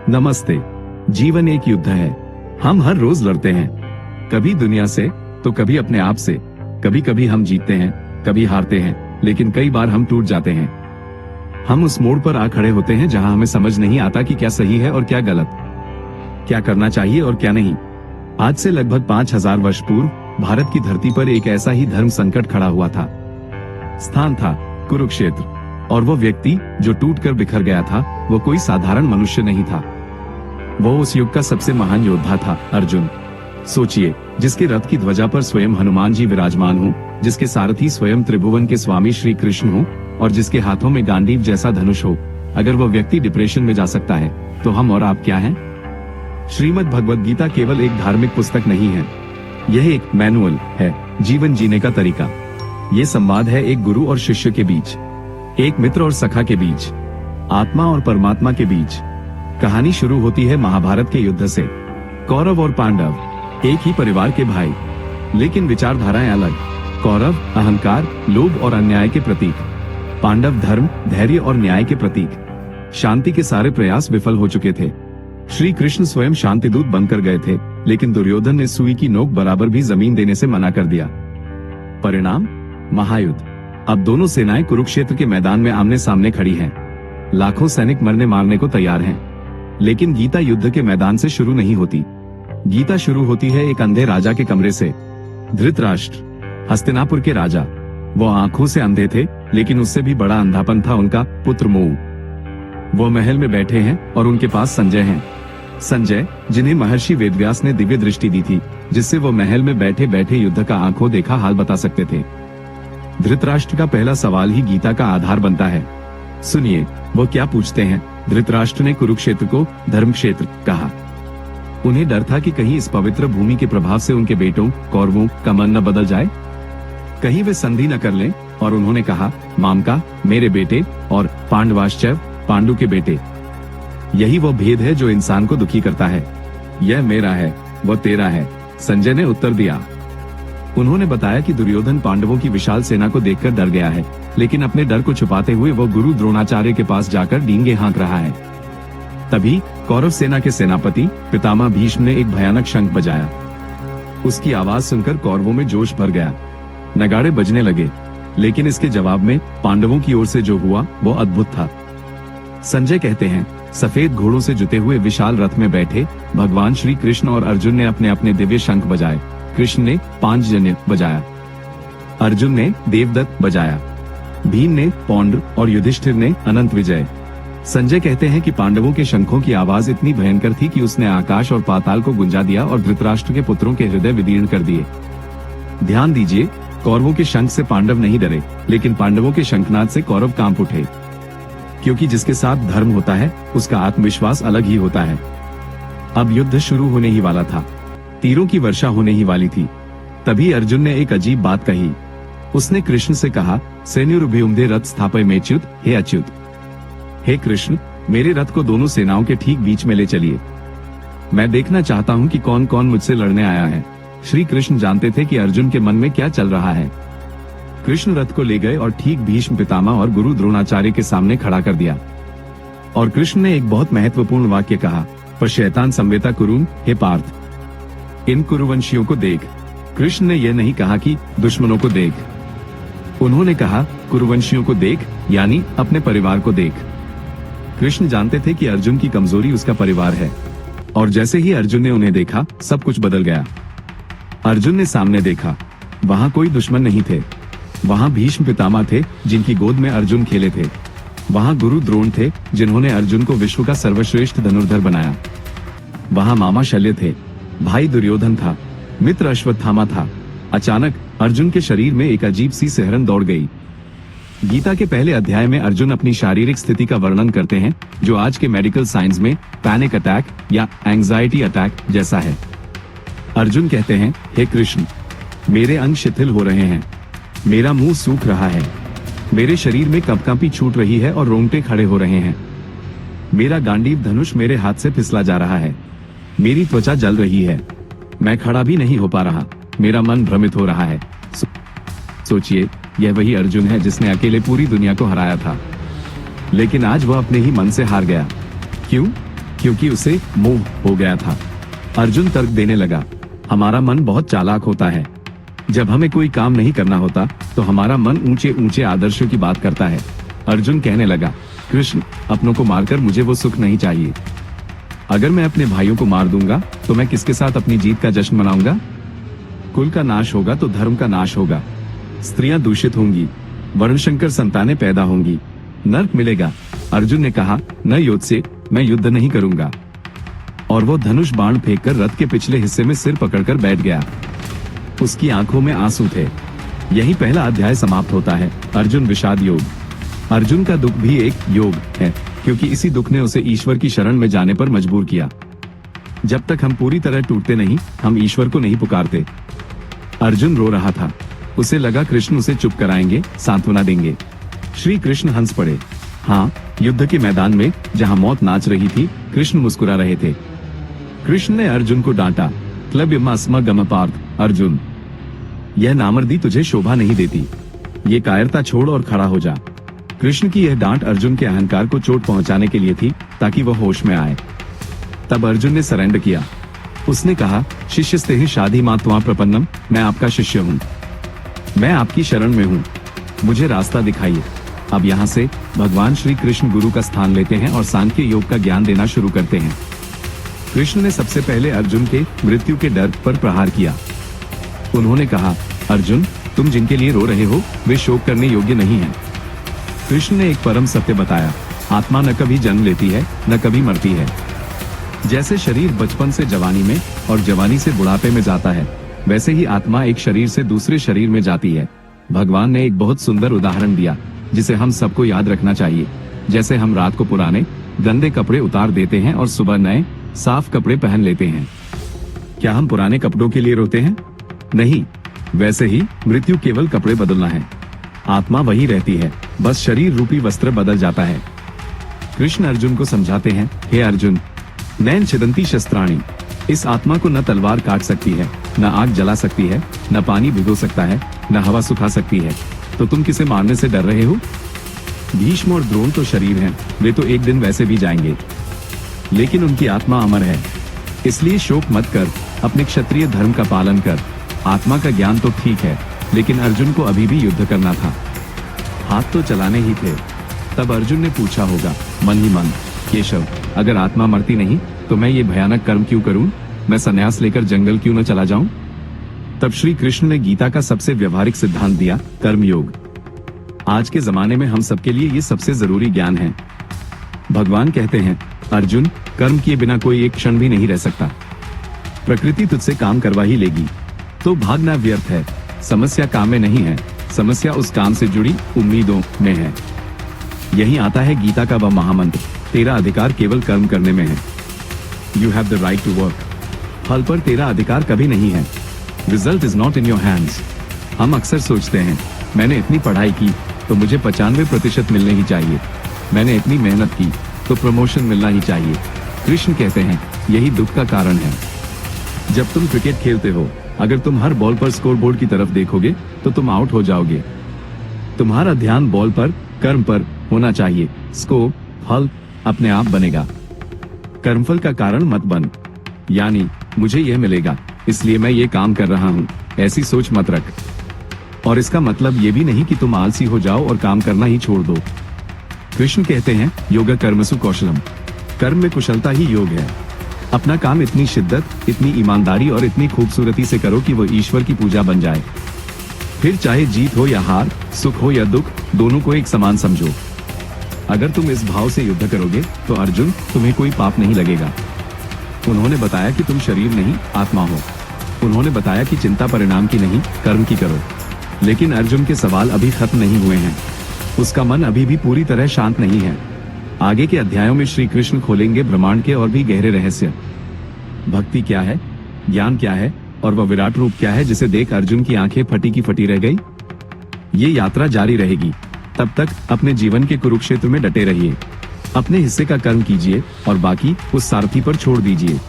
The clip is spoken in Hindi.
नमस्ते। जीवन एक युद्ध है। हम हर रोज लड़ते हैं, कभी दुनिया से तो कभी अपने आप से। कभी कभी हम जीतते हैं, कभी हारते हैं, लेकिन कई बार हम टूट जाते हैं। हम उस मोड़ पर आ खड़े होते हैं जहां हमें समझ नहीं आता कि क्या सही है और क्या गलत, क्या करना चाहिए और क्या नहीं। आज से लगभग 5000 वर्ष पूर्व भारत की धरती पर एक ऐसा ही धर्म संकट खड़ा हुआ था। स्थान था कुरुक्षेत्र, और वो व्यक्ति जो टूटकर बिखर गया था वो कोई साधारण मनुष्य नहीं था। वो उस युग का सबसे महान योद्धा था, अर्जुन। सोचिए, जिसके रथ की ध्वजा पर स्वयं हनुमान जी विराजमान हो, जिसके सारथी स्वयं त्रिभुवन के स्वामी श्री कृष्ण हो, और जिसके हाथों में गांडीव जैसा धनुष हो। अगर वो व्यक्ति डिप्रेशन में जा सकता है तो हम और आप क्या हैं? श्रीमद् भगवद गीता केवल एक धार्मिक पुस्तक नहीं है, यह एक मैनुअल है, जीवन जीने का तरीका। ये संवाद है एक गुरु और शिष्य के बीच, एक मित्र और सखा के बीच, आत्मा और परमात्मा के बीच। कहानी शुरू होती है महाभारत के युद्ध से। कौरव और पांडव एक ही परिवार के भाई, लेकिन विचारधाराएं अलग। कौरव अहंकार, लोभ और अन्याय के प्रतीक, पांडव धर्म, धैर्य और न्याय के प्रतीक। शांति के सारे प्रयास विफल हो चुके थे। श्री कृष्ण स्वयं शांतिदूत बनकर गए थे, लेकिन दुर्योधन ने सुई की नोक बराबर भी जमीन देने से मना कर दिया। परिणाम, महायुद्ध। अब दोनों सेनाएं कुरुक्षेत्र के मैदान में आमने सामने खड़ी हैं। लाखों सैनिक मरने मारने को तैयार हैं। लेकिन गीता युद्ध के मैदान से शुरू नहीं होती। गीता शुरू होती है एक अंधे राजा के कमरे से। धृतराष्ट्र, हस्तिनापुर के राजा। वो आंखों से अंधे थे, लेकिन उससे भी बड़ा अंधापन था उनका पुत्र मोह। वो महल में बैठे हैं और उनके पास संजय हैं। संजय, जिन्हें महर्षि वेदव्यास ने दिव्य दृष्टि दी थी, जिससे वो महल में बैठे बैठे युद्ध का आंखों देखा हाल बता सकते थे। धृतराष्ट्र का पहला सवाल ही गीता का आधार बनता है। सुनिए, वो क्या पूछते हैं। धृतराष्ट्र ने कुरुक्षेत्र को धर्म क्षेत्र कहा। उन्हें डर था कि कहीं इस पवित्र भूमि के प्रभाव से उनके बेटों कौरवों का मन न बदल जाए, कहीं वे संधि न कर लें। और उन्होंने कहा, मामका मेरे बेटे और पांडवाश्चैव पांडु के बेटे। यही वो भेद है जो इंसान को दुखी करता है। यह मेरा है, वो तेरा है, संजय ने उत्तर दिया। उन्होंने बताया कि दुर्योधन पांडवों की विशाल सेना को देखकर डर गया है, लेकिन अपने डर को छुपाते हुए वो गुरु द्रोणाचार्य के पास जाकर डींगे हाँक रहा है। तभी कौरव सेना के सेनापति पितामह भीष्म ने एक भयानक शंख बजाया। उसकी आवाज सुनकर कौरवों में जोश भर गया। नगाड़े बजने लगे, लेकिन इसके जवाब में पांडवों की ओर से जो हुआ वो अद्भुत था। संजय कहते हैं, सफेद घोड़ों से जुते हुए विशाल रथ में बैठे भगवान श्री कृष्ण और अर्जुन ने अपने अपने दिव्य शंख बजाए। कृष्ण ने पांचजन्य बजाया, अर्जुन ने देवदत्त बजाया, भीम ने पौंड्र और युधिष्ठिर ने अनंत विजय। संजय कहते हैं कि पांडवों के शंखों की आवाज इतनी भयंकर थी कि उसने आकाश और पाताल को गुंजा दिया और धृतराष्ट्र के पुत्रों के हृदय विदीर्ण कर दिए। ध्यान दीजिए, कौरवों के शंख से पांडव नहीं डरे, लेकिन पांडवों के शंखनाद से कौरव कांप उठे। क्योंकि जिसके साथ धर्म होता है उसका आत्मविश्वास अलग ही होता है। अब युद्ध शुरू होने ही वाला था, तीरों की वर्षा होने ही वाली थी। तभी अर्जुन ने एक अजीब बात कही। उसने कृष्ण से कहा, सैन्युरुभयुम्धे रथ स्थापय मेच्युत, हे अच्युत। हे कृष्ण, मेरे रथ को दोनों सेनाओं के ठीक बीच में ले चलिए। मैं देखना चाहता हूँ कि कौन कौन मुझसे लड़ने आया है। श्री कृष्ण जानते थे कि अर्जुन के मन में क्या चल रहा है। कृष्ण रथ को ले गए और ठीक भीष्म पितामह और गुरु द्रोणाचार्य के सामने खड़ा कर दिया। और कृष्ण ने एक बहुत महत्वपूर्ण वाक्य कहा, पर शैतान संवेता कुरुन, हे पार्थ, इन कुरुवंशियों को देख। कृष्ण ने यह नहीं कहा कि दुश्मनों को देख, उन्होंने कहा कुरुवंशियों को देख, यानी अपने परिवार को देख। कृष्ण जानते थे कि अर्जुन की कमजोरी उसका परिवार है, और जैसे ही अर्जुन ने उन्हें देखा सब कुछ बदल गया। अर्जुन ने सामने देखा, वहां कोई दुश्मन नहीं थे। वहां भीष्म पितामह थे, जिनकी गोद में अर्जुन खेले थे। वहां गुरु द्रोण थे, जिन्होंने अर्जुन को विश्व का सर्वश्रेष्ठ धनुर्धर बनाया। वहां मामा शल्य थे, भाई दुर्योधन था, मित्र अश्वत्थामा था। अचानक अर्जुन के शरीर में एक अजीब सी सिहरन दौड़ गई। गीता के पहले अध्याय में अर्जुन अपनी शारीरिक स्थिति का वर्णन करते हैं, जो आज के मेडिकल साइंस में पैनिक अटैक या एंजाइटी अटैक जैसा है। अर्जुन कहते हैं, हे कृष्ण, मेरे अंग शिथिल हो रहे हैं, मेरा मुंह सूख रहा है, मेरे शरीर में कंपकंपी छूट रही है और रोंगटे खड़े हो रहे हैं, मेरा गांडीव धनुष मेरे हाथ से फिसला जा रहा है, मेरी त्वचा जल रही है, मैं खड़ा भी नहीं हो पा रहा, मेरा मन भ्रमित हो रहा है। सोचिए, यह वही अर्जुन है जिसने अकेले पूरी दुनिया को हराया था, लेकिन आज वह अपने ही मन से हार गया। क्यों? क्योंकि उसे मोह हो गया था। अर्जुन तर्क देने लगा, हमारा मन बहुत चालाक होता है। जब हमें कोई काम नहीं करना होता तो हमारा मन ऊंचे ऊंचे आदर्शों की बात करता है। अर्जुन कहने लगा, कृष्ण, अपनों को मारकर मुझे वो सुख नहीं चाहिए। अगर मैं अपने भाइयों को मार दूंगा तो मैं किसके साथ अपनी जीत का जश्न मनाऊंगा? कुल का नाश होगा तो धर्म का नाश होगा, स्त्रियां दूषित होंगी, वर्णशंकर संतानें पैदा होंगी, नर्क मिलेगा। अर्जुन ने कहा, न युद्ध से, मैं युद्ध नहीं करूंगा। और वो धनुष बाण फेंककर रथ के पिछले हिस्से में सिर पकड़कर बैठ गया। उसकी आंखों में आंसू थे। यही पहला अध्याय समाप्त होता है। अर्जुन विषाद योग। अर्जुन का दुख भी एक योग है, क्योंकि इसी दुख ने उसे ईश्वर की शरण में जाने पर मजबूर किया। जब तक हम पूरी तरह टूटते नहीं, हम ईश्वर को नहीं पुकारते। अर्जुन रो रहा था। उसे लगा कृष्ण उसे चुप कराएंगे, सांत्वना देंगे। श्री कृष्ण हंस पड़े। हाँ, युद्ध के मैदान में जहाँ मौत नाच रही थी, कृष्ण मुस्कुरा रहे थे। कृष्ण ने अर्जुन को डांटा, क्लब्यमास्मगमपार्थ, अर्जुन, यह नामर्दी तुझे शोभा नहीं देती। ये कायरता छोड़ और खड़ा हो जा। कृष्ण की यह डांट अर्जुन के अहंकार को चोट पहुंचाने के लिए थी, ताकि वह होश में आए। तब अर्जुन ने सरेंडर किया। उसने कहा, शिष्यस्ते ही शाधि मात्वा प्रपन्नम, मैं आपका शिष्य हूँ, मैं आपकी शरण में हूँ, मुझे रास्ता दिखाइए। अब यहाँ से भगवान श्री कृष्ण गुरु का स्थान लेते हैं और सांख्य योग का ज्ञान देना शुरू करते हैं। कृष्ण ने सबसे पहले अर्जुन के मृत्यु के डर पर प्रहार किया। उन्होंने कहा, अर्जुन, तुम जिनके लिए रो रहे हो वे शोक करने योग्य नहीं हैं। कृष्ण ने एक परम सत्य बताया, आत्मा न कभी जन्म लेती है न कभी मरती है। जैसे शरीर बचपन से जवानी में और जवानी से बुढ़ापे में जाता है, वैसे ही आत्मा एक शरीर से दूसरे शरीर में जाती है। भगवान ने एक बहुत सुंदर उदाहरण दिया जिसे हम सबको याद रखना चाहिए। जैसे हम रात को पुराने गंदे कपड़े उतार देते हैं और सुबह नए साफ कपड़े पहन लेते हैं। क्या हम पुराने कपड़ों के लिए रोते हैं? नहीं। वैसे ही मृत्यु केवल कपड़े बदलना है, आत्मा वही रहती है, बस शरीर रूपी वस्त्र बदल जाता है। कृष्ण अर्जुन को समझाते हैं, हे अर्जुन, नैन छिदंती शस्त्राणी, इस आत्मा को न तलवार काट सकती है, न आग जला सकती है, न पानी भिगो सकता है, न हवा सुखा सकती है, तो तुम किसे मारने से डर रहे हो? भीष्म और द्रोण तो शरीर हैं, वे तो एक दिन वैसे भी जाएंगे, लेकिन उनकी आत्मा अमर है। इसलिए शोक मत कर, अपने क्षत्रिय धर्म का पालन कर। आत्मा का ज्ञान तो ठीक है, लेकिन अर्जुन को अभी भी युद्ध करना था, हाथ तो चलाने ही थे। तब अर्जुन ने पूछा होगा मन ही मन, केशव, अगर आत्मा मरती नहीं तो मैं ये भयानक कर्म क्यों करूं? मैं संन्यास लेकर जंगल क्यों न चला जाऊं? तब श्री कृष्ण ने गीता का सबसे व्यवहारिक सिद्धांत दिया, कर्म योग। आज के जमाने में हम सबके लिए ये सबसे जरूरी ज्ञान है। भगवान कहते हैं, अर्जुन, कर्म किए बिना कोई एक क्षण भी नहीं रह सकता। प्रकृति तुझसे काम करवा ही लेगी, तो भागना व्यर्थ है। समस्या काम में नहीं है, समस्या उस काम से जुड़ी उम्मीदों में है। यही आता है गीता का वह महामंत्र, तेरा अधिकार केवल कर्म करने में है। You have the right to work. फल पर तेरा अधिकार कभी नहीं है। Result is not in your hands. हम अक्सर सोचते हैं, मैंने इतनी पढ़ाई की तो मुझे 95% मिलने ही चाहिए, मैंने इतनी मेहनत की तो प्रमोशन मिलना ही चाहिए। कृष्ण कहते हैं, यही दुख का कारण है। जब तुम क्रिकेट खेलते हो, अगर तुम हर बॉल पर स्कोरबोर्ड की तरफ देखोगे तो तुम आउट हो जाओगे। तुम्हारा ध्यान बॉल पर, कर्म पर होना चाहिए। स्कोर, फल अपने आप बनेगा। कर्मफल का कारण मत बन, यानी मुझे यह मिलेगा इसलिए मैं ये काम कर रहा हूँ, ऐसी सोच मत रख। और इसका मतलब ये भी नहीं कि तुम आलसी हो जाओ और काम करना ही छोड़ दो। कृष्ण कहते हैं, योग कर्मसु कौशलम, कर्म में कुशलता ही योग है। अपना काम इतनी शिद्दत, इतनी ईमानदारी और इतनी खूबसूरती से करो कि वो ईश्वर की पूजा बन जाए। फिर चाहे जीत हो या हार, सुख हो या दुख, दोनों को एक समान समझो। अगर तुम इस भाव से युद्ध करोगे तो अर्जुन, तुम्हें कोई पाप नहीं लगेगा। उन्होंने बताया कि तुम शरीर नहीं आत्मा हो। उन्होंने बताया कि चिंता परिणाम की नहीं, कर्म की करो। लेकिन अर्जुन के सवाल अभी खत्म नहीं हुए हैं। उसका मन अभी भी पूरी तरह शांत नहीं है। आगे के अध्यायों में श्री कृष्ण खोलेंगे ब्रह्मांड के और भी गहरे रहस्य। भक्ति क्या है, ज्ञान क्या है और वह विराट रूप क्या है जिसे देख अर्जुन की आंखें फटी की फटी रह गई। ये यात्रा जारी रहेगी। तब तक अपने जीवन के कुरुक्षेत्र में डटे रहिए। अपने हिस्से का कर्म कीजिए और बाकी उस सारथी पर छोड़ दीजिए।